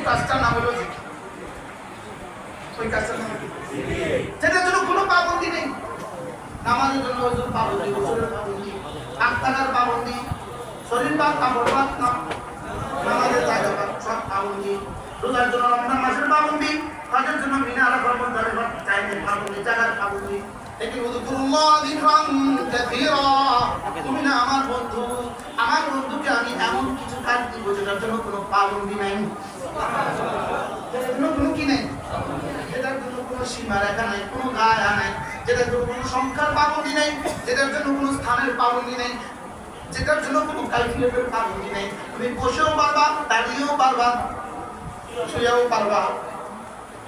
কাজটার নাম হলো জিকির। ওই কাজটার নাম কি? সেটার জন্য কোনো পাবন্দি নেই। নামাজের জন্য ওজুর পাবন্দি, গোসলের পাবন্দি, আত্মার পাবন্দি, শরীর বা কাপড় বা নামাজের জায়গা সব পাবন্দি। রোজার জন্য রমজান মাসের পাবন্দি, হজের জন্য মিনা আরাফার মুজদালিফার টাইমের পাবন্দি, জায়গার পাবন্দি। লেকিন উযকুরুল্লাহ যিকরান কাসীরা, তুমি না আমার বন্ধুকে আমি এমন কিছু কাজ দিব যেটার জন্য কোনো পাবন্দি নাই, যেটার জন্য কোনো কি নাই, যেটার জন্য কোনো সীমারেখা নাই, কোনো গায়া নাই, যেটার জন্য কোনো সংখ্যার পাবন্দি নাই, যেটার জন্য কোনো স্থানের পাবন্দি নাই, যেটার জন্য কোনো কাইফিয়তের পাবন্দি নাই। তুমি বসেও পারবা, দাঁড়িয়েও পারবা, শুয়েও পারবা,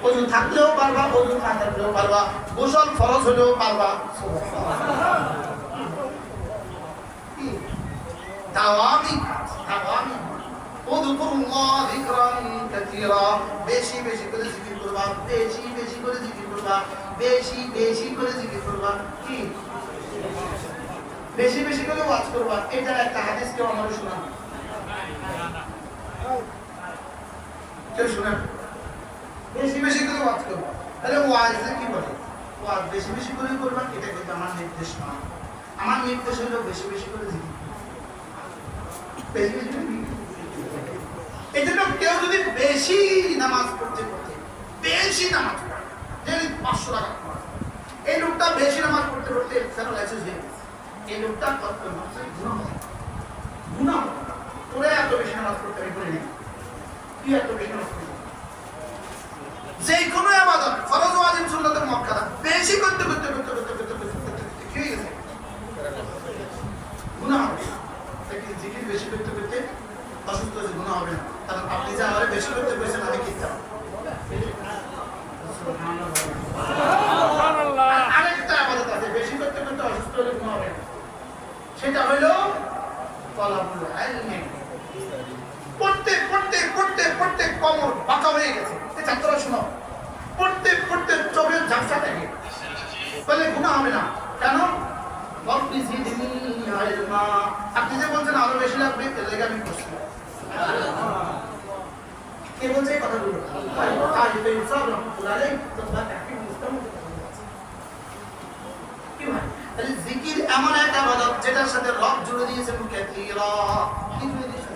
ওযু থাকলেও পারবা, ওযু না থাকলেও পারবা, গোসল ফরজ হলেও পারবা। দাওয়ামি উযকুরুল্লাহ যিকরান কাসীরা, বেশি বেশি করে জিকির করবা, বেশি বেশি করে জিকির করবা, বেশি বেশি করে জিকির করবা। কি বেশি বেশি করে ওয়াজ করবা? এটা একটা হাদিস কেউ আমাকে শোনান, কেউ শোনান? বেশি বেশি করে ওয়াজ করবা। তাহলে ওয়াজে কি বলে? ওয়াজ বেশি বেশি করে করবা, এটা কিন্তু আমার নির্দেশ না। আমার নির্দেশ হলো বেশি বেশি করে জিকির, বেশি বেশি করে জিকির। এই জন্য কেউ যদি বেশি নামাজ পড়তে পড়তে বেশি নামাজ পড়ে, যদি 500 টাকা নামাজ, এই লোকটা বেশি নামাজ পড়তে পড়তে প্যারালাইসিস হয়ে গেছে, এই লোকটা কত গুনাহ করে এত বেশি নামাজ পড়তে পারে না। কি এত বেশি নামাজ পড়তে? যে কোনো ইবাদত ফরজ ওয়াজিব সুন্নাতের মুআক্কাদা বেশি করতে করতে করতে করতে করতে করতে কি হয়ে গেছে? গুনাহ হবে। তাই জিকির বেশি করতে করতে অসুস্থ হয়ে গুনাহ হবে না। কারণ আপনি যে আমারে বেশি করতে বলেছেন আমি কি চাই? সুবহানাল্লাহ। আরেকটা ইবাদত আছে বেশি করতে করতে অসুস্থ হলে গুনাহ হবে না, সেটা হলো তালাবুল ইলম। পড়তে পড়তে পড়তে পড়তে কোমর বাঁকা হয়ে গেছে, এই ছাত্ররা শুনো, পড়তে পড়তে চোখের ঝাপসা থাকে, বলে গুনাহ হবে না। কেন? রব্বি জিদনি ইলমা। আপনি যে বলছেন আরো বেশি লাগবে, এর লাগি আমি করছি। কে বলছে এই কথাগুলো? আল্লাহ ইনসাফ রাহমাতুল্লাহ আলাইহি তোমরা একই মুস্তামুদ কি ভাই? তাহলে জিকির এমন একটা ইবাদত যেটার সাথে রব জুড়ে দিয়েছেন কাসীরা। কি জুড়ে দিয়েছেন?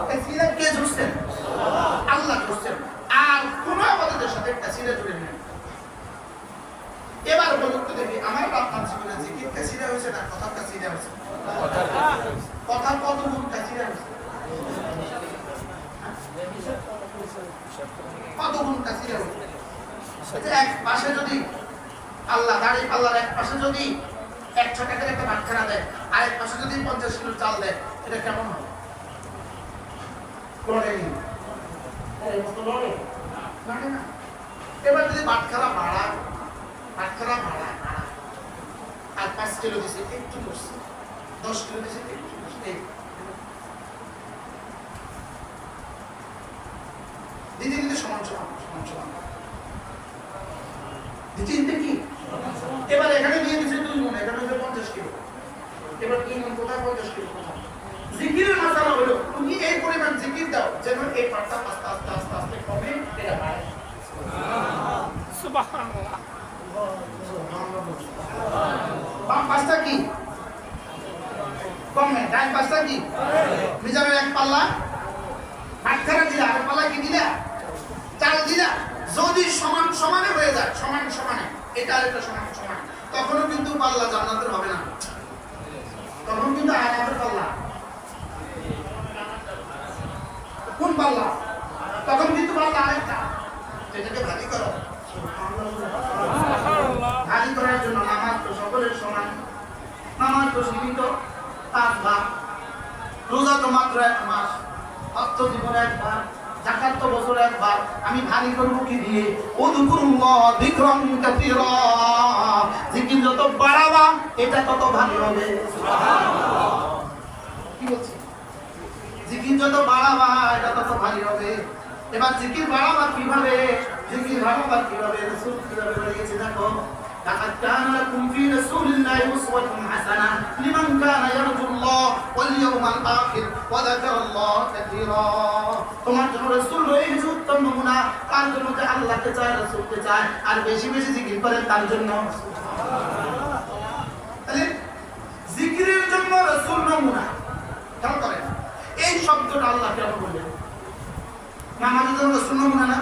কাসীরা কে জুড়ছেন? আল্লাহ জুড়ছেন। আর কোন ইবাদতের সাথে কাসীরা জুড়ে নেই। এবার বলুন তো দেখি, আমার আপনার জীবনে জিকির কাসীরা হয়েছে না কথা কাসীরা হয়েছে? কথা কত গুণ কাসীরা হয়েছে? কত গুণ কাসীরা হয়েছে? এক পাশে যদি আল্লাহ দাঁড়িয়ে পাল্লার এক পাশে যদি 100 টাকার একটা ভাতখানা দেয়, আর এক পাশে যদি 50 কিলো চাল দেয়, এটা কেমন হয়? এবার যদি ভাতখানা ভাড়া আর 5 কিলো দিছে একটু করছে, 10 কিলো দিছে একটু করছে, দিদি দিদি সমান সমান সমান সমান দিদি কি? এবার এখানে দিয়ে দিচ্ছে 2 মণ, এখানে হচ্ছে 50 কিলো। এবার 2 মণ কোথায়, 50 কিলো কোথায়? জিকিরের মাসালা হলো তুমি এই পরিমাণ জিকির দাও যেন এই পাঠটা আস্তে আস্তে আস্তে আস্তে কমে, এটা বাড়ে। সুবহানাল্লাহ। বাম পাশটা কি কমে, ডান পাশটা কি মিজানের এক পাল্লা ভাতখানা দিলা, আর পাল্লা কি দিলা? চাল দিলা। যদি সমান সমানে হয়ে যায়, সমান সমানে এটা আর এটা সমান সমানে, তখনও কিন্তু পাল্লা জান্নাতের হবে না, তখন কিন্তু আয়াতের পাল্লা। কোন পাল্লা? তখন কিন্তু পাল্লা আরেকটা, যেটাকে ভারী করো। ভারী করার জন্য নামাজ তো সকলের সমান, নামাজ তো সীমিত 5 ভাগ, রোজা তো মাত্র 1 মাস, অর্থ জীবনে 1 বার, যাকাত তো বছরে 1 বার। আমি ভারী করব কি দিয়ে? উযকুরুল্লাহ যিকরান কাসীরা। জিকির যত বাড়াবা এটা তত ভারী হবে। সুবহানাল্লাহ। কি বলছি? জিকির যত বাড়াবা এটা তত ভারী হবে। এবার জিকির বাড়াবা কিভাবে? জিকির বাড়াবা কিভাবে? রাসূল কিভাবে বলেছে দেখো, লাকাদ কানা লাকুম ফি রাসূলিল্লাহি উসওয়াতুন হাসানা লিমান কানা ইয়ারজুল্লাহ ওয়াল ইয়াওমাল আখির ওয়া যাকারাল্লাহা কাসীরা। তোমার জন্য রাসূল রয়েছে উত্তম নমুনা, তার জন্য যে আল্লাহকে চায়, রাসূলকে চায়, আর বেশি বেশি জিকির করে তার জন্য। তাহলে জিকিরের জন্য রাসূল নমুনা। কেন করেন এই শব্দটা আল্লাহ কেন বললেন? নামাজের জন্য রাসূল নমুনা না,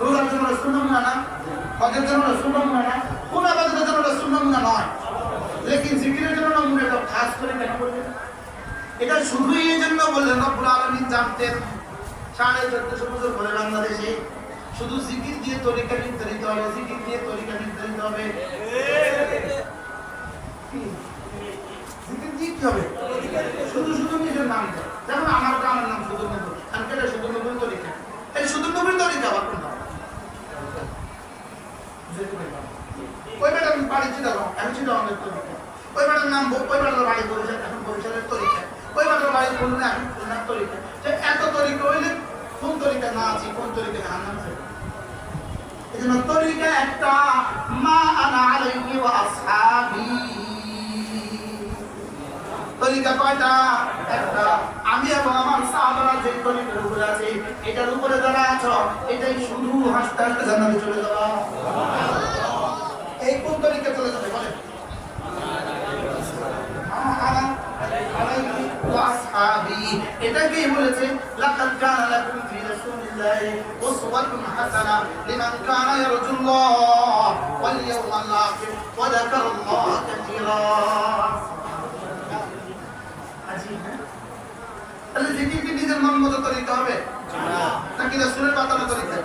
রোজার জন্য রাসূল নমুনা না, হজের জন্য রাসূল নমুনা না, কোন ইবাদতের জন্য রাসূল নমুনা নয়, লেকিন জিকিরের জন্য নমুনা এটা খাস করে কেন বললেন? এটা শুধুই এই জন্য বললেন রব্বুল আলামিন জানতেন 1450 বছর পরে বাংলাদেশে শুধু জিকির দিয়ে তরিকা নির্ধারিত হবে, জিকির দিয়ে তরিকা নির্ধারিত হবে। জিকির দিয়ে কি হবে? শুধু শুধু নিজের নাম দেয়। যেমন আমার নাম শুধু নবী, আমি কেটে শুধু নবীর তরিকা, এই শুধু নবীর তরিকা আবার কোনটা? ওই ম্যাডাম বাড়ি চিটাবো, আমি চিটাবো তরিকা। ওই ম্যাডাম নাম ওই ম্যাডাম বাড়ি বলেছেন, এখন বরিশালের তরিকা। ওই ম্যাডাম বাড়ি বললেন, এখন খুলনার তরিকা। এত তরিকা হইলে কোন তরিকা না আছে, কোন তরিকা না আছে? এই জন্য তরিকা একটা, মা আনা আলাইহি ওয়া আসহাবি। তরিকা কয়টা? একটা। আমি এবং আমার সাহাবারা যে তরিকার উপরে আছে, এটার উপরে যারা আছো, এটাই শুধু হাসতে হাসতে জান্নাতে চলে যাবা। এই কোন তরিকা চলে যাবে বলেন? এটাকেই বলেছে লাকাদ কানা লাকুম ফি রাসূলিল্লাহি উসওয়াতুন হাসানা লিমান কানা ইয়ারজুল্লাহ ওয়াল ইয়াওমাল আখির ওয়া যাকারাল্লাহা কাসীরা। তাহলে জিকির কি নিজের মন মতো তরিকা হবে নাকি রাসূলের বাতানো তরিকা?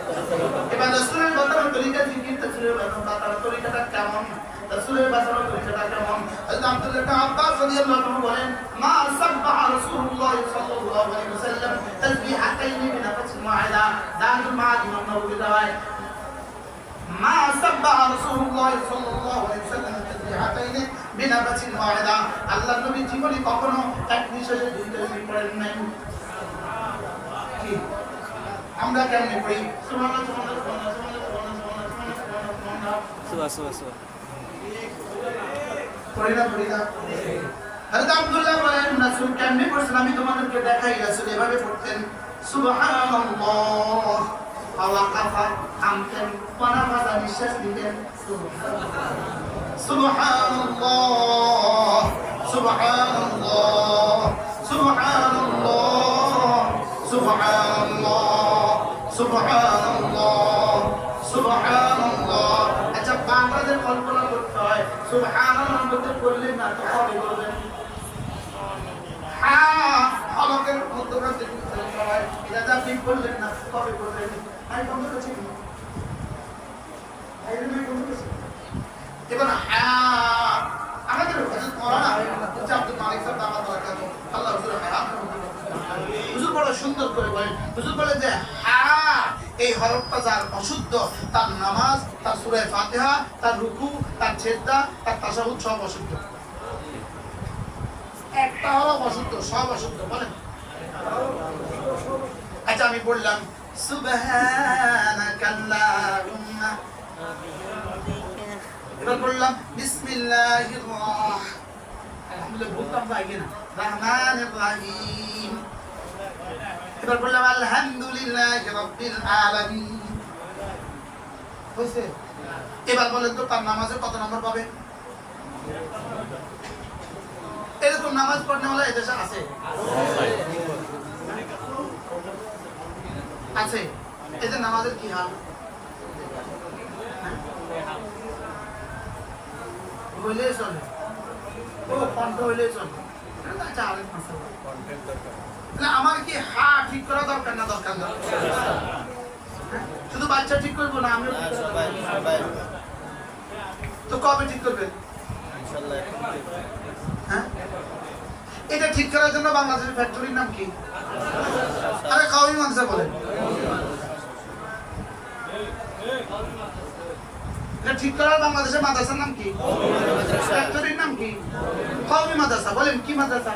এবার রাসূলের বাতানো তরিকা জিকির, রাসূলের বাতানো তরিকাটা কেমন? রাসূলের বাতানো তরিকাটা কেমন? হযরত আব্দুল্লাহ ইবনে আব্বাস রাদিয়াল্লাহু আনহু বলেন, মা সাব্বাহা রাসূলুল্লাহ সাল্লাল্লাহু আলাইহি ওয়াসাল্লাম তাসবিহাতাইনি বিনাফসিন ওয়াহিদা। যাদুল মাআদ ইমাম নববী রাওয়ায়াত, মা সাব্বাহা রাসূলুল্লাহ সাল্লাল্লাহু আলাইহি ওয়াসাল্লাম তাসবিহাতাইনি বিনাফসিন ওয়াহিদা। আল্লাহর নবী জীবনে কখনো এক নিঃশ্বাসে দুই তাসবিহ পড়েন নাই। আমরা কেমনে পড়ি? সুবহানাল্লাহ সুবহানাল্লাহ সুবহানাল্লাহ সুবহানাল্লাহ সুবহানাল্লাহ পড়ি না। হযরত আব্দুল্লাহ বলেন, রাসূল কেমনে পড়ছেন আমি তোমাদেরকে দেখাই। রাসূল এভাবে পড়তেন, সুবহানাল্লাহ, ওয়াকাফা, থামতেন, ওয়ানাফাসা, নিঃশ্বাস নিতেন, সুবহানাল্লাহ সুবহানাল্লাহ সুবহানাল্লাহ সুবহানাল্লাহ সুবহানাল্লাহ সুবহানাল্লাহ। আচ্ছা, বাংলাদেশে কল্পনা করতে হয় সুবহানাল্লাহ বলতে বললেন না তো হবে বলবেন? হ্যাঁ, আমাদের মধ্যকার যে সবাই এটা যা ঠিক বললেন না কবে বলবেন? আমি বন্ধ করছি, এবার হ্যাঁ আমাদের হযরত মাওলানা আব্দুল মালিক সাহেব দামাত বরকাতুহু আল্লাহ হুজুর হায়াত হুজুর বড় সুন্দর করে বলেন। হুজুর বলে যে হ্যাঁ, এই হরফটা যার অশুদ্ধ, তার নামাজ, তার সূরা ফাতিহা, তার রুকু, তার সিজদা, তার তাশাহুদ সব অশুদ্ধ। একটা হরফ অশুদ্ধ, সব অশুদ্ধ বলেন। আচ্ছা, আমি বললাম সুবহানাকাল্লাহুম্মা, এবার বললাম বিসমিল্লাহির রহমানির রহিম, এবার বললাম আলহামদুলিল্লাহি রাব্বিল আলামিন। হইছে? এবার বলেন তো তার নামাজে কত নম্বর পাবে? এরকম নামাজ পড়নেওয়ালা এদেশে আছে? আছে। এদের নামাজের কি হাল? হইলে চলে, ও কণ্ঠ হইলে চলে। আমার কি হা ঠিক করা দরকার না দরকার না? শুধু বাচ্চা ঠিক করবো না, আমিও তো কবে ঠিক করবে? হ্যাঁ, এটা ঠিক করার জন্য বাংলাদেশের ফ্যাক্টরির নাম কি? আরে কাউমি মাদ্রাসা বলেন। এটা ঠিক করার বাংলাদেশের মাদ্রাসার নাম কি? ফ্যাক্টরির নাম কি? কাউমি মাদ্রাসা বলেন। কি মাদ্রাসা?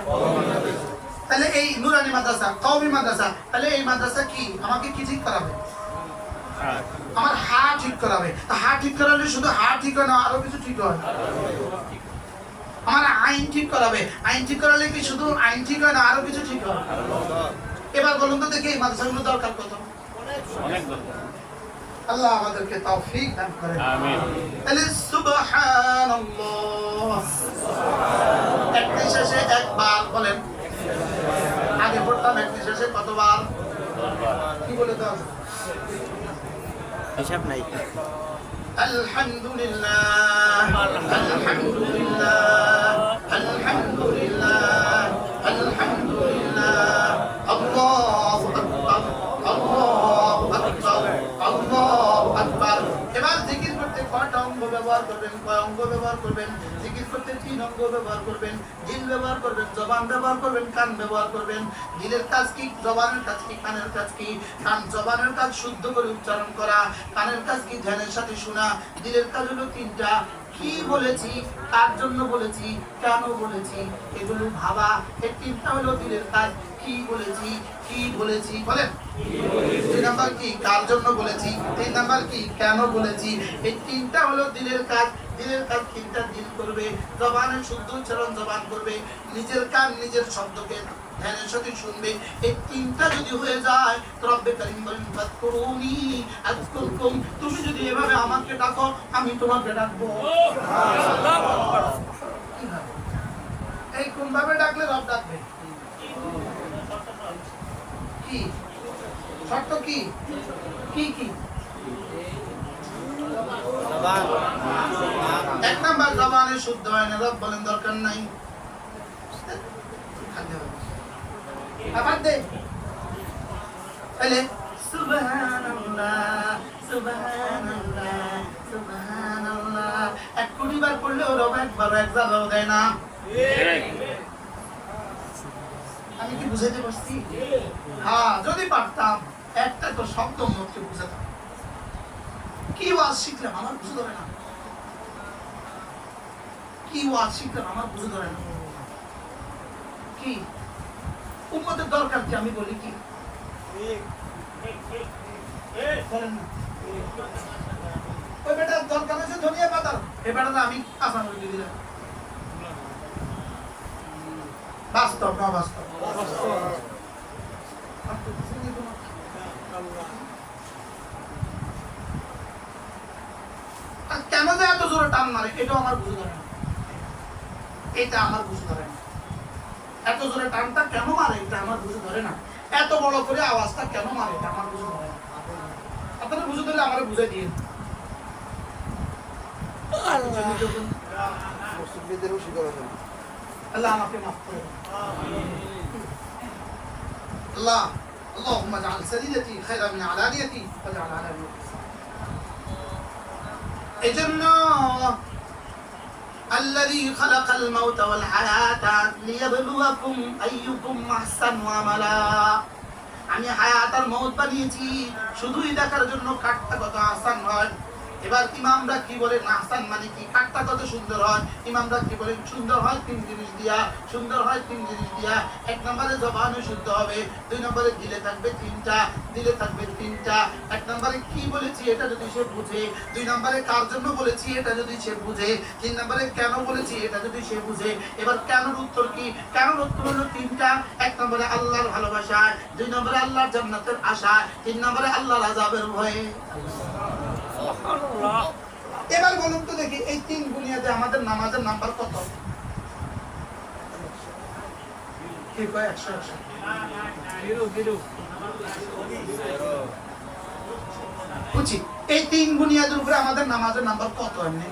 তাহলে এই নুরানি মাদ্রাসা, কাউমি মাদ্রাসা, তাহলে এই মাদ্রাসা কি আমাকে কি ঠিক করাবে? আমার হা ঠিক করাবে। হা ঠিক করালে শুধু হা ঠিক হয় না, আরো কিছু ঠিক হয়। আমার আইন ঠিক করাবে, আইন ঠিক করালে কি শুধু আইন ঠিক হয় না, আরো কিছু ঠিক হয়। এবার বলুন তো দেখি এই মাদ্রাসাগুলো দরকার কত? আল্লাহ আমাদেরকে তৌফিক দান করেন। আমিন। তাহলে সুবহানাল্লাহ এক নিঃশ্বাসে একবার বলেন। আগে পড়তাম এক নিঃশ্বাসে কতবার? কি বলে দাও? হিসাব নাই। আলহামদুলিল্লাহ আলহামদুলিল্লাহ আলহামদুলিল্লাহ আলহামদুলিল্লাহ আল্লাহু আকবার আল্লাহু আকবার আল্লাহু আকবার। এবার জিকির করতে কয়টা অঙ্গ ব্যবহার করবেন, কয় অঙ্গ ব্যবহার করবেন? জিকির করতে 3 অঙ্গ ব্যবহার করবেন। দিল ব্যবহার করবেন, জবান ব্যবহার করবেন, কান ব্যবহার করবেন। দিলের কাজ কি? জবানের কাজ কি? কানের কাজ কি? কান জবানের কাজ শুদ্ধ করে উচ্চারণ করা, কানের কাজ কি? ধ্যানের সাথে শোনা। দিলের কাজ হলো 3টা। কি বলেছি, কার জন্য বলেছি, কেন বলেছি, এগুলো ভাবা। এই 3টা হলো দিলের কাজ। কি বলেছি, কি বলেছি বলেন। 2 নাম্বার কি? কার জন্য বলেছি। 3 নাম্বার কি? কেন বলেছি। এই 3টা হলো দিলের কাজ। দিলের কাজ 3টা দিল করবে, জবানের শুদ্ধ উচ্চারণ জবান করবে, নিজের কান নিজের শব্দকে ধ্যানের সাথে শুনবে। এই 3টা যদি হয়ে যায় তো রব্বে কারীম বলেন ফাতকুরুনি আযকুরকুম। তুমি যদি এভাবে আমাকে ডাকো আমি তোমাকে ডাকবো। আল্লাহু আকবার। এই কোন ভাবে ডাকলে রব ডাকবে? কি শর্ত? কি কি কি? 1 নাম্বার জবানে শুদ্ধ হয় না, রব বলেন দরকার নাই। আবার দে তাহলে সুবহানাল্লাহ সুবহানাল্লাহ সুবহানাল্লাহ 1 বার পড়লেও রব একবার একবারও দেয় না। আমি কি বুঝাইতে পারছি? হ্যাঁ, যদি পারতাম একটা তো শব্দ মতকে বুঝাতাম। কি ওয়াজ শিখলাম আমার বুঝে ধরে না, কি ওয়াজ শিখলাম আমার বুঝে ধরে না। কি উম্মতের দরকার কি? আমি বলি কি বলেন না। ওই বেটার দরকার আছে ধনিয়া পাতার, এই বেটাটা আমি আসান করে দিলাম। বাস্তব না বাস্তব? কেন যে এত জোরে টান মারে এটাও আমার বুঝে ধরে না। এটা আমার বুঝে ধরে না। এত জোরে টানটা কেন মারে এটা আমার বুঝে ধরে না। এত বড় করে আওয়াজটা কেন মারে এটা আমার বুঝে ধরে না। আপনারা বুঝে ধরলে আমার বুঝে দিয়ে আল্লাহ আমাকে মাফ করে। আল্লাহ আল্লাহুম্মা জাআল সারিয়াতি খায়রান মিন আলানিয়াতি ওয়াজআল আলানিয়াতি। এজন্য الذي خلق الموت والحياة ليبلوكم أيكم أحسن عملا। আমি হায়াত আর মওত বানিয়েছি শুধুই দেখার জন্য কাটটা কত আসান হয়। এবার ইমামরা কি বলেন আহসান মানে কি? কাটটা কত সুন্দর হয়। ইমামরা কি বলেন? সুন্দর হয় 3 জিনিস দিয়া, সুন্দর হয় 3 জিনিস দিয়া। 1 নম্বরে জবানে শুদ্ধ হবে, 2 নম্বরে দিলে থাকবে 3টা, দিলে থাকবে 3টা। 1 নম্বরে কি বলেছি এটা যদি সে বুঝে, 2 নম্বরে কার জন্য বলেছি এটা যদি সে বুঝে, 3 নম্বরে কেন বলেছি এটা যদি সে বুঝে। এবার কেনর উত্তর কি? কেনর উত্তর হলো 3টা। 1 নম্বরে আল্লাহর ভালোবাসা, 2 নম্বরে আল্লাহর জান্নাতের আশা, 3 নম্বরে আল্লাহর আযাবের ভয়ে। এবার বলুন তো দেখি এই 3 বুনিয়াদে আমাদের নামাজের নাম্বার কত? কি কয় 100? বুঝি এই 3 বুনিয়াদের উপরে আমাদের নামাজের নাম্বার কত? এমনি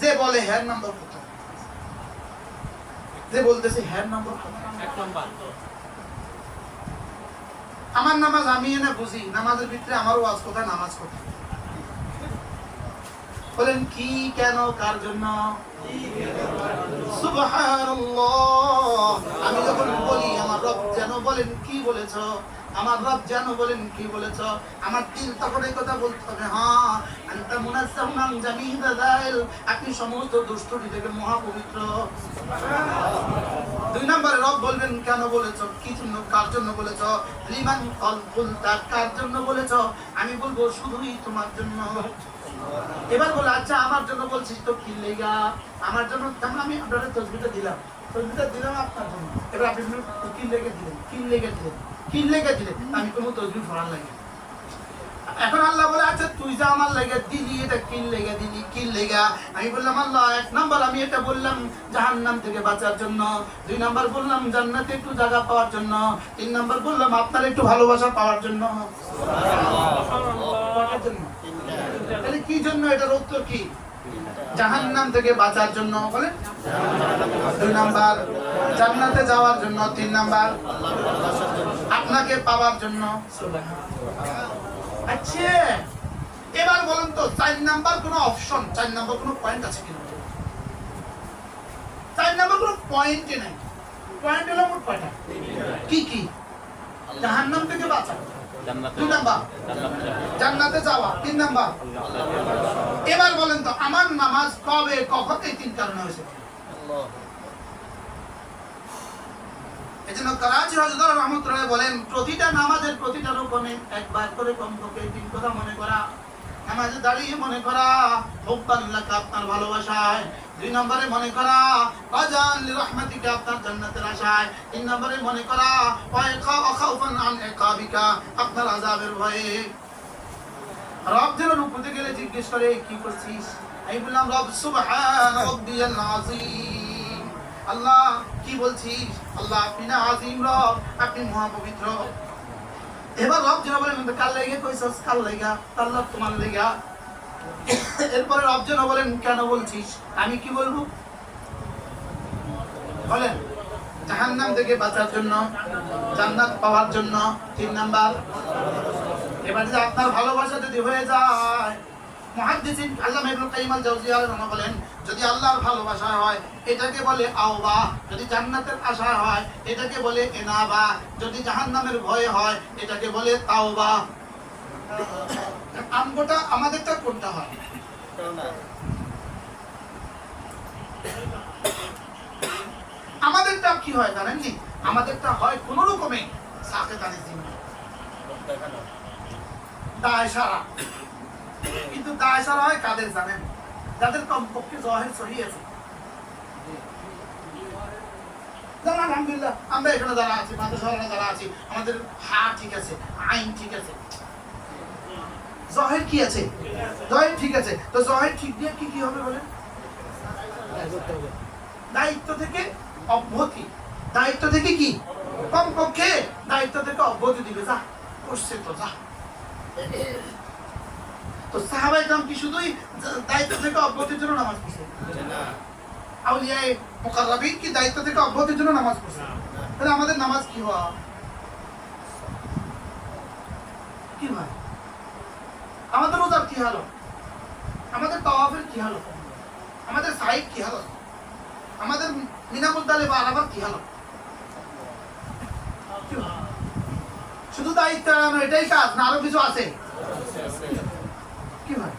যে বলে হ্যাঁ নাম্বার কত, যে বলতেছে হ্যাঁ নাম্বার কত? 1 নাম্বার। আমার নামাজ আমি এনে বুঝি, নামাজের ভিতরে আমার ওয়াজ কোথায়, নামাজ কোথায়? বলেন কি, কেন, কার জন্য? সুবহানাল্লাহ। আমি যখন বলি আমার রব যেন বলে বলেন কি বলেছো, আমার রব জানো বলেন কি বলেছো। আমার দিল তখন এই কথা বলতে হবে, হ্যাঁ আনতা মুনাজ্জাহুন আন জামিই যাযাইল, আপনি সমস্ত দুষ্টুটি থেকে মহাপবিত্র। দুই নম্বরে রব বলবেন কেন বলেছো, কি জন্য, কার জন্য বলেছো। লিমান কুলতা, কার জন্য বলেছো। আমি বলবো শুধুই তোমার জন্য। এবার বলে আচ্ছা আমার জন্য বলছিস তো কি লেগা, আমার জন্য তেমন আমি আপনাদের তসবিটা দিলাম, তসবিটা দিলাম আপনার জন্য। এবার আপনি কি লেগে দিলেন, কি লেগে দিলেন, কি লেগে দিলেন, আমি কোনো তসবি পড়ার লাগে। এখন আল্লাহ বলে আচ্ছা তুই যা আমার লেগে দিলি, এটা কি লেগে দিলি, কি লেগা। আমি বললাম আল্লাহ এক নাম্বার আমি এটা বললাম জাহান্নাম থেকে বাঁচার জন্য, দুই নাম্বার বললাম জান্নাতে একটু জায়গা পাওয়ার জন্য, তিন নাম্বার বললাম আপনার একটু ভালোবাসা পাওয়ার জন্য। তাহলে কি জন্য, এটার উত্তর কি, জাহান্নাম থেকে বাঁচার জন্য বলেন, দুই নাম্বার জান্নাতে যাওয়ার জন্য, তিন নাম্বার আপনাকে পাওয়ার জন্য। আচ্ছা এবার বলেন তো চার নাম্বার কোন অপশন, চার নাম্বার কোন পয়েন্ট আছে কিনা। চার নাম্বার কোন পয়েন্টই নাই। পয়েন্ট হলো মোট কয়টা, কি কি, জাহান্নাম থেকে বাঁচা, দুই নাম্বার জান্নাতে যাওয়া, তিন নাম্বার। এবার বলেন তো আমার নামাজ কবে কখন এই তিন কারণে হয়েছে। এজন্য করাচি হযরত রহমাতুল্লাহ বলেন প্রতিটা নামাজের প্রতিটা রুকনে একবার করে কমপক্ষে তিন কথা মনে করা। নামাজে দাঁড়িয়ে মনে করা হুব্বাল্লাহ, আপনার ভালোবাসায়। দুই নম্বরে মনে করা আযান লিরাহমাতিকা, আপনার জান্নাতের আশায়। তিন নম্বরে মনে করা খাউফান আন ইকাবিকা, আপনার আযাবের ভয়ে। রব যেন রুকুতে গেলে জিজ্ঞেস করে কি করছিস, আমি বললাম রব সুবহান রাব্বিয়াল আযীম। আল্লাহ কি বলছিস, আল্লাহ আপনি না আজিম রব, আপনি মহাপবিত্র। এবার রব যেন বলেন কাল লেগে কইছস, কাল লেগা, আল্লাহ তোমার লেগা। এরপরে রব যেন বলেন কেন বলছিস, আমি কি বলবো বলেন, জাহান্নাম থেকে বাঁচার জন্য, জান্নাত পাওয়ার জন্য, তিন নাম্বার। এবার যে আপনার ভালোবাসা যদি হয়ে যায়, মুহাদ্দিসিন আল্লামা ইবনে কাইয়িম আল জাওজিয়া রাহিমাহুল্লাহ বলেন যদি আল্লাহর ভালোবাসা হয় এটাকে বলে আওবা, যদি জান্নাতের আশা হয় এটাকে বলে ইনাবা, যদি জাহান্নামের ভয় হয় এটাকে বলে তাওবা। আমগোটা আমাদেরটা কোনটা হয়, আমাদেরটা কি হয় জানেন কি, আমাদেরটা হয় কোন রকমে সাকেতানি জিম্মা, দায় সারা। কিন্তু দায় সারা হয় কাদের জানেন, যাদের কমপক্ষে যাহির সহি আছে। যেমন আলহামদুলিল্লাহ আমরা এখানে যারা আছি, মাদ্রাসাওয়ালারা যারা আছি, আমাদের হাত ঠিক আছে, আইন ঠিক আছে, যাহির কি আছে, যাহির ঠিক আছে। তো যাহির ঠিক দিয়ে কি কি হবে বলেন, দায়িত্ব থেকে অব্যাহতি, দায়িত্ব থেকে কি কমপক্ষে দায়িত্ব থেকে অব্যাহতি দিবে, যা করছে তো যা। তো সাহাবায়ে কেরাম কি শুধুই দায়িত্ব থেকে অব্যাহতির জন্য নামাজ পড়ছে না, আউলিয়ায়ে মুকাররাবিন কি দায়িত্ব থেকে অব্যাহতির জন্য নামাজ পড়ছে। তাহলে আমাদের নামাজ কি হওয়া, কি হয়, আমাদের রোজার কি হলো, আমাদের তাওয়াফের কি হলো, আমাদের সাইদ কি হলো, আমাদের মিনা মুদ্দালে বা আরাফার কি হলো। শুধু দায়িত্ব এটাই কাজ না, আরো কিছু আছে কি ভাই।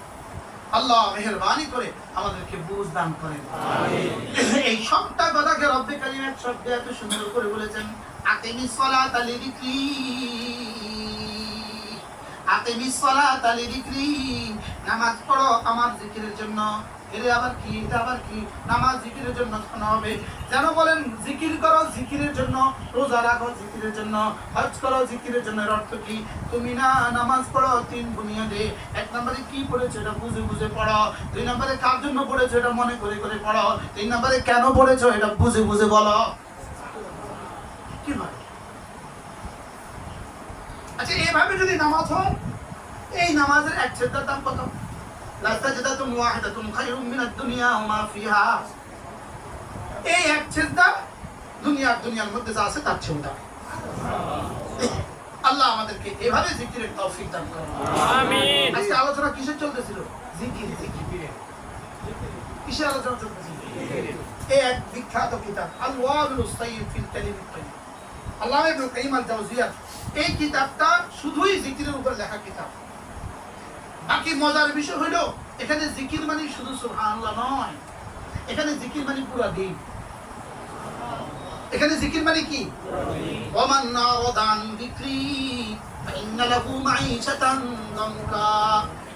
আল্লাহ মেহেরবানি করে আমাদেরকে বুঝ দান করেন। এই সবটা কথাকে রব্বে কারীম এক শব্দে এত সুন্দর করে বলেছেন, আকিমিস সালাতা লিযিকরি, আকিমিস সালাতা লিযিকরি, নামাজ পড়ো আমার জিকিরের জন্য। এর আবার কি, এটা আবার কি, নামাজ জিকিরের জন্য শোনা হবে। যেন বলেন জিকির করো জিকিরের জন্য, রোজা রাখো জিকিরের জন্য, হজ করো জিকিরের জন্য। এর অর্থ কি, তুমি না নামাজ পড়ো তিন বুনিয়াদে, এক নম্বরে কি পড়েছো এটা বুঝে বুঝে পড়ো, দুই নম্বরে কার জন্য পড়েছো এটা মনে করে করে পড়ো, তিন নম্বরে কেন পড়েছো এটা বুঝে বুঝে বলো। কি হয়, আচ্ছা এইভাবে যদি নামাজ হয়, এই নামাজের এক সেজদার দাম কত, লাসাজদাতুন ওয়াহিদাতুন খায়রুম মিনাদ দুনিয়া ওয়া মা ফিহা। এই এক সেজদা দুনিয়ার মধ্যে যা আছে তার চেয়ে দাম। আল্লাহ আমাদেরকে এভাবে জিকিরের তৌফিক দান করুন, আমিন। আজকে আলোচনা কিসের চলতেছিল, জিকির, কিসের আলোচনা চলতেছিল, এই এক বিখ্যাত কিতাব আল ওয়াবিলুস সাইয়্যিব ফিল কালিমিত তাইয়্যিব। আল্লামা ইবনে কাইয়িম আল-জাওজিয়া এই কিতাবটা শুধুই জিকিরের উপর লেখা কিতাব। বাকি মজার বিষয় হলো এখানে জিকির মানে শুধু সুবহানাল্লাহ নয়, এখানে জিকির মানে পুরা দিন। এখানে জিকির মানে কি? ওয়ামান নারাদান যিকরি ফাইন্না লাহু মাঈশাতান দানকা,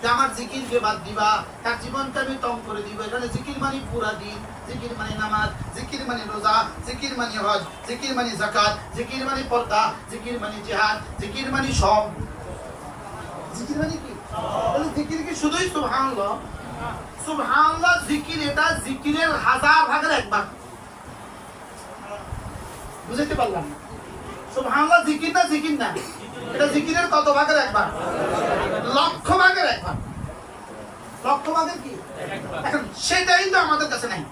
যে আমার জিকিরকে বাদ দিবা তার জীবনটা আমি তং করে দিব। এখানে জিকির মানে পুরা দিন, জিকির মানে নামাজ, জিকির মানে রোজা, জিকির মানে হজ, জিকির মানে যাকাত, জিকির মানে পর্দা, জিকির মানে জিহাদ, জিকির মানে সব। জিকির মানে কি? তাহলে জিকির কি শুধুই সুবহানাল্লাহ? সুবহানাল্লাহ জিকির, এটা জিকিরের 1000 ভাগের এক ভাগ। বুঝতে পারলাম? সুবহানাল্লাহ জিকির না, জিকির না, এটা জিকিরের কত ভাগের এক ভাগ? লক্ষ ভাগের এক ভাগ। লক্ষ ভাগের কি? এখন সেটাই তো আমাদের কাছে নাই,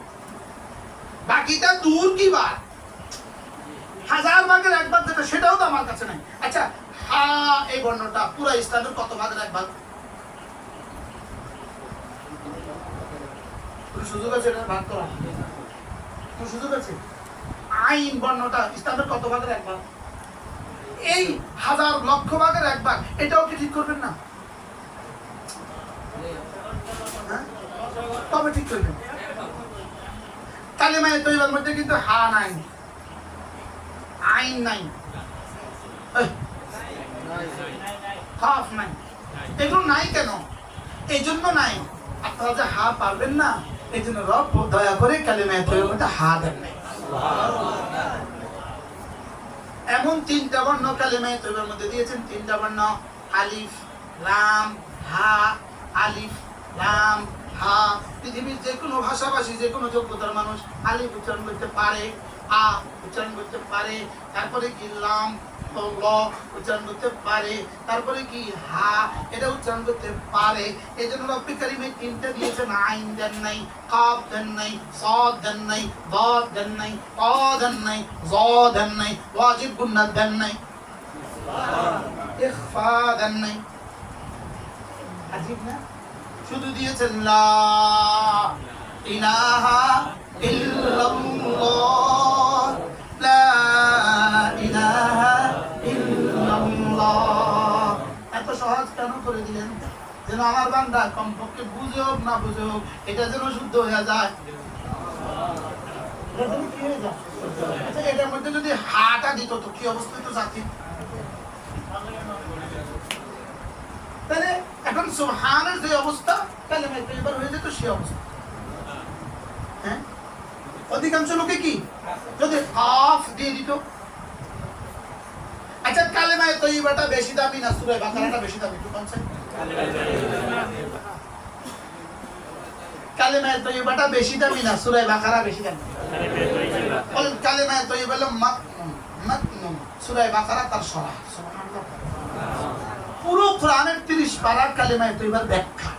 বাকিটা দূর কি বার 1000 ভাগের এক ভাগ যেটা, সেটাও তো আমার কাছে নাই। আচ্ছা হা এই বর্ণটা পুরো ইসলামের কত ভাগের এক ভাগ? সুযোগ আছে এটা ভাগ করা? সুযোগ আছে? আইন বর্ণটা ইসলামের কত ভাগের এক ভাগ? এই 1000 লক্ষ ভাগের এক ভাগ, এটাও কি ঠিক করবেন না? তবে ঠিক করবেন। কালেমায়ে তয়্যিবার মধ্যে কিন্তু হা নাই, আইন নাই, কাফ নাই। এগুলো নাই কেন? এই জন্য নাই, আপনারা যে হা পারবেন না, এই জন্য রব দয়া করে কালেমায়ে তয়্যিবার মধ্যে হা দেন নাই। এমন 3টা বর্ণ কালেমায়ে তয়্যিবার মধ্যে দিয়েছেন, 3টা বর্ণ, আলিফ লাম হা। আলিফ লাম হা। পৃথিবীর যে কোনো ভাষাভাষী, যে কোনো যোগ্যতার মানুষ আলিফ উচ্চারণ করতে পারে, আ উচ্চারণ করতে পারে, তারপরে কি লাম ল উচ্চারণ করতে পারে, তারপরে কি হা এটা উচ্চারণ করতে পারে। এই জন্য রব্বুল কারীম 3টা দিয়েছেন, আইন দেন নাই, কাফ দেন নাই, সাদ দেন নাই, দাদ দেন নাই, তা দেন নাই, জ দেন নাই, ওয়াজিব গুন্নাত দেন নাই, ইখফা দেন নাই। আজীব না? শুধু দিয়েছেন লা ইলাহা ইল্লাল্লাহ, লা ইলাহা ইল্লাল্লাহ। এত সহজ কেন করে দিলেন? যেন আমার বান্দা কমপক্ষে বুঝে হোক না বুঝে হোক, এটা যেন শুদ্ধ হয়ে যায়। কি হয়ে যায়? আচ্ছা এটার মধ্যে যদি হাটা দিত তো কি অবস্থা হতো জাতি? তাহলে এখন সুবহানের যে অবস্থা, কালেমায়ে তয়্যিবার হয়ে যেত সে অবস্থা। হ্যাঁ, অধিকাংশ লোকে কি যদি কাফ দিয়ে দিত। আচ্ছা কালেমায়ে তয়্যিবাটা বেশি দামি না সূরা বাকারাটা বেশি দামি? একটু কনসেপ্ট। কালেমায়ে তয়্যিবাটা বেশি দামি না সূরা বাকারা বেশি দামি? কালেমায়ে তয়্যিবা হলো মাতনুন, সূরা বাকারা তার শরহ। সুবহানাল্লাহ। পুরো কোরআনের 30 পারা কালেমায়ে তয়্যিবার ব্যাখ্যা।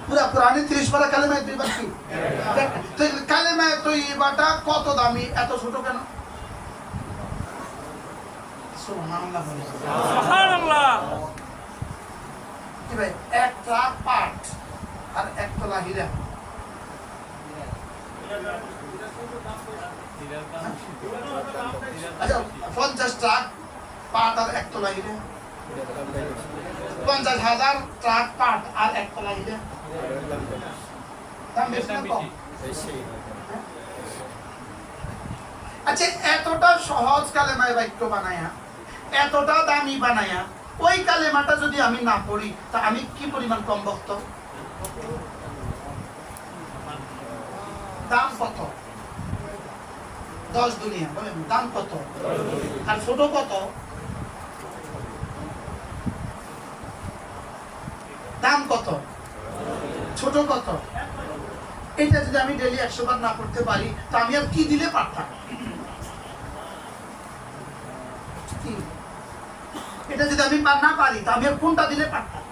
পুরো কোরআনের 30 পারা কালেমায়ে তয়্যিবার কি ব্যাখ্যা। তো কালেমায়ে তয়্যিবাটা কত দামি, এত ছোট কেন? সুবহানাল্লাহ। সুবহানাল্লাহ। কি ভাই, 1 ট্রাক পাট আর 1 তোলা হীরা, আচ্ছা 50 ট্রাক পাট আর 1 তোলা হীরা, 50,000 ট্রাক পাট আর 1 তোলা হীরা, দাম বেশি না কম? আচ্ছা এতটা সহজ কালেমায়ে বাক্য বানায়া, এতটা দামি বানায়া, ওই কালেমাটা যদি আমি না পড়ি তা আমি কি পরিমাণ কম ভক্ত? দাম কত? 10 দুনিয়া। বলেন দাম কত? আর ছোট কত? দাম কত? ছোট কত? এটা যদি আমি ডেইলি 100 বার না পড়তে পারি তো আমি আর কি দিলে পারতাম? এটা যদি আমি না পারি তা আমি আর কোনটা দিলে পারতাম?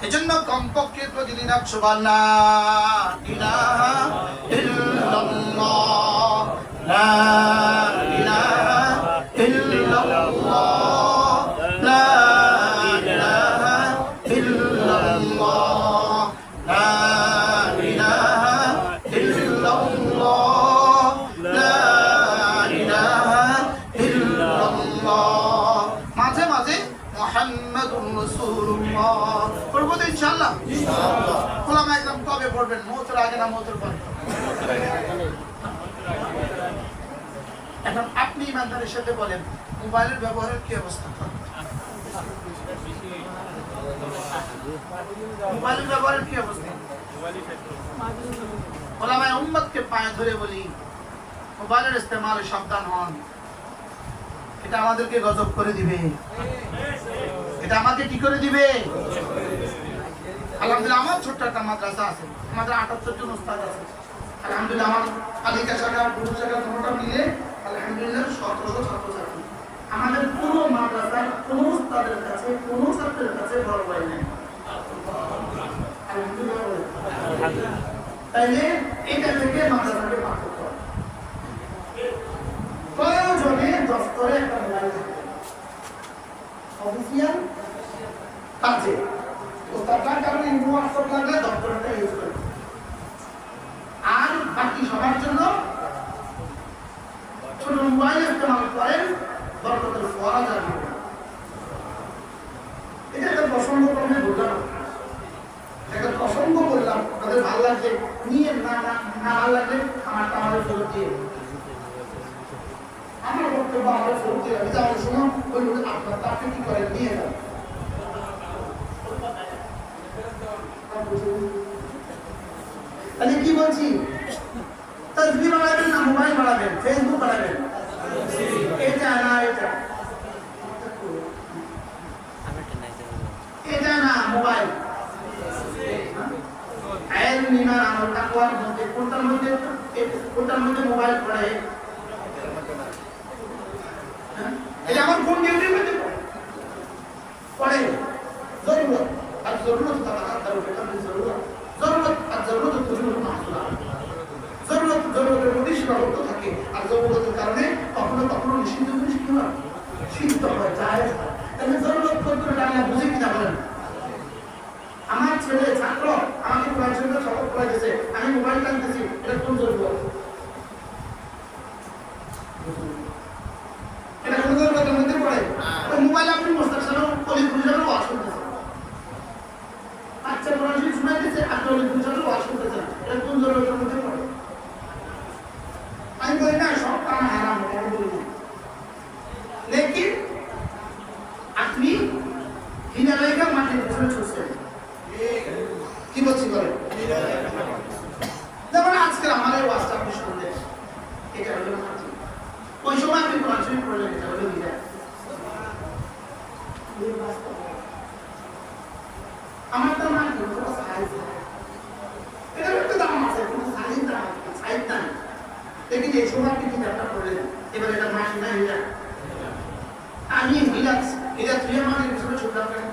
এজন্য কমপক্ষে প্রতিদিন 100 বার লা ইলাহা ইল্লাল্লাহ, লা ইলাহা ইল্লাল্লাহ, লা ইলাহা ইল্লাল্লাহ, লা ইলাহা ইল্লাল্লাহ, লা ইলাহা ওলামা একদম কবে পড়বেন? মৌতের আগে না মৌতের পরে? এখন আপনি ইমানদারের সাথে বলেন মোবাইলের ব্যবহারের কি অবস্থা? মোবাইলের ব্যবহারের কি অবস্থা? ওলামায়ে উম্মতকে পায়ে ধরে বলি মোবাইলের ইস্তেমালে সাবধান হন। এটা আমাদেরকে গজব করে দিবে, এটা আমাকে কি করে দিবে? আলহামদুলিল্লাহ আমার ছোট্ট একটা মাদ্রাসা আছে, আমাদের 78 জন উস্তাদ আছে। আলহামদুলিল্লাহ আমার আলিকা শাখা পুরুষ শাখা দুটোটা মিলে আলহামদুলিল্লাহ 1700 ছাত্রছাত্রী। আমাদের পুরো মাদ্রাসার কোনো উস্তাদের কাছে কোনো ছাত্রের কাছে বড় ভাই নেই। তাইলে এটা থেকে মাদ্রাসাকে পার্থক্য প্রয়োজনে দফতরে একটা মোবাইল থাকে, অফিসিয়াল কাজে তার কারণে হোয়াটসঅ্যাপ লাগলে দপ্তরটা ইউজ করে, আর বাকি সবার জন্য ছোট মোবাইল ইস্তেমাল করেন দপ্তরের ফরজ আর এটা একটা প্রসঙ্গ ক্রমে বললাম, একটা প্রসঙ্গ বললাম, তাদের ভালো লাগছে নিয়ে না ভালো লাগলে আমাদের ফেরত দিয়ে আমার বক্তব্য আমাদের ফেরত দিয়ে আমি যাওয়ার সময় ওই আপনার তাকে কি করেন নিয়ে যান। কি বলছি? তসবিহ বাড়াবেন না মোবাইল বাড়াবেন, ফেসবুক বাড়াবেন? এটা না এটা না মোবাইল। ইলম, আমল, তাকওয়ার মধ্যে কোনটার মধ্যে মোবাইল পড়ে? এটা আমার কোন ডিউটির মধ্যে পড়ে? জরুরত আর জরুরত তাকাদ্দারু বিকামিল জরুরত, জরুরত আর জরুরত তুফিদুল মাহসুলাত। জরুরতের মধ্যে সীমাবদ্ধ থাকে, আর জরুরতের কারণে কখনো কখনো নিষিদ্ধ জিনিস কি হয়? সিদ্ধ হয়, জায়েজ হয়। তাহলে জরুরত কতটা আমরা বুঝি কিনা বলেন? আমার ছেলে ছাত্র আমাকে কোরআন শরীফের সবক পড়াইতেছে, আমি মোবাইল টানতেছি, এটা কোন জরুরত? এটা কোন জরুরতের মধ্যে পড়ে? ওই মোবাইল আপনি মোস্তাক সাহেব কলিম বুঝানো ওয়াজ করতেছেন, বাচ্চা কোরআন শরীফ শোনাইতেছে, আপনি কলিম বুঝানো ওয়াজ করতেছেন, এটা কোন জরুরতের মধ্যে পড়ে? আমি বলি না সব কাম হারাম, লেকিন আপনি হিনালাইকা মাটির পিছনে ছুটছেন। কি বলছি করে? যেমন আজকের আমাদের ওয়াজটা আপনি শুনলেন, এটা হলো মাটি। ওই সময় আপনি কোরআন শরীফ পড়লেন, এটা হলো বিদায়। আমার তো মাটি ওটা সাইজ, এটা একটা দাম আছে, কিন্তু সাইজ দাম আছে, সাইজ দাম। লেকিন এই সময় আপনি কিতাবটা পড়লেন, এবার এটা মাটি না হিলা। আমি হিলা তুই মাটির পিছনে ছুটলাম কেন?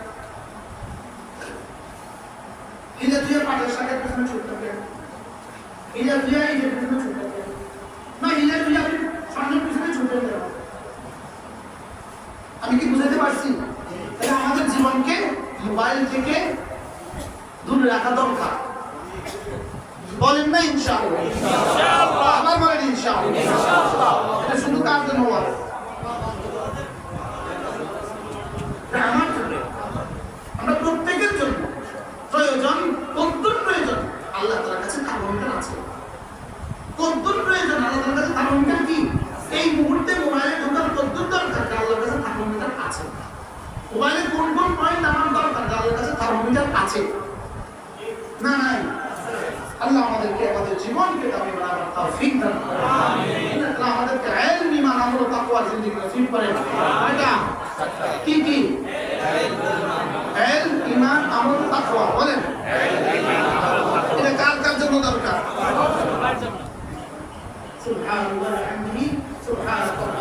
হিলা তুই পাটের শাকের পিছনে ছুটলাম কেন? হিলা তুই ঈদের পিছনে ছুটলাম কেন? না হিলা তুই আপনি স্বর্ণের পিছনে ছুটলেন কেন? আমি কি বুঝাতে পারছি? তাহলে আমাদের জীবনকে মোবাইল থেকে দূরে রাখা দরকার। বলেন না ইনশাআল্লাহ? ইনশাআল্লাহ। আবার বলেন ইনশাআল্লাহ। ইনশাআল্লাহ। এটা শুধু কার জন্য বলে? আমার জন্য। আমরা প্রত্যেকের জন্য প্রয়োজন, কতদূর প্রয়োজন আল্লাহ তাআলার কাছে থার্মোমিটার আছে। কতদূর প্রয়োজন আল্লাহ তাআলার কাছে থার্মোমিটার কি? এই মুহূর্তে মোবাইলে ঢোকার কতদূর দরকার আল্লাহর কাছে থার্মোমিটার আছে। মোবাইলে কোন কোন পয়েন্ট আমার দরকার আল্লাহর কাছে থার্মোমিটার আছে না? নাই। আল্লাহ আমাদেরকে আমাদের জীবনকে দামি বানাবার তৌফিক দান করেন। আমিন। আল্লাহ আমাদেরকে ইলম, ঈমান, আমল ও তাকওয়ার জিন্দেগি নসিব করেন। এটা কি কি? ইলম, ঈমান, আমল, তাকওয়া। বলেন এটা কার কার জন্য দরকার? সুবহানাল্লাহ ওয়া বিহামদিহি সুবহানাল্লাহ।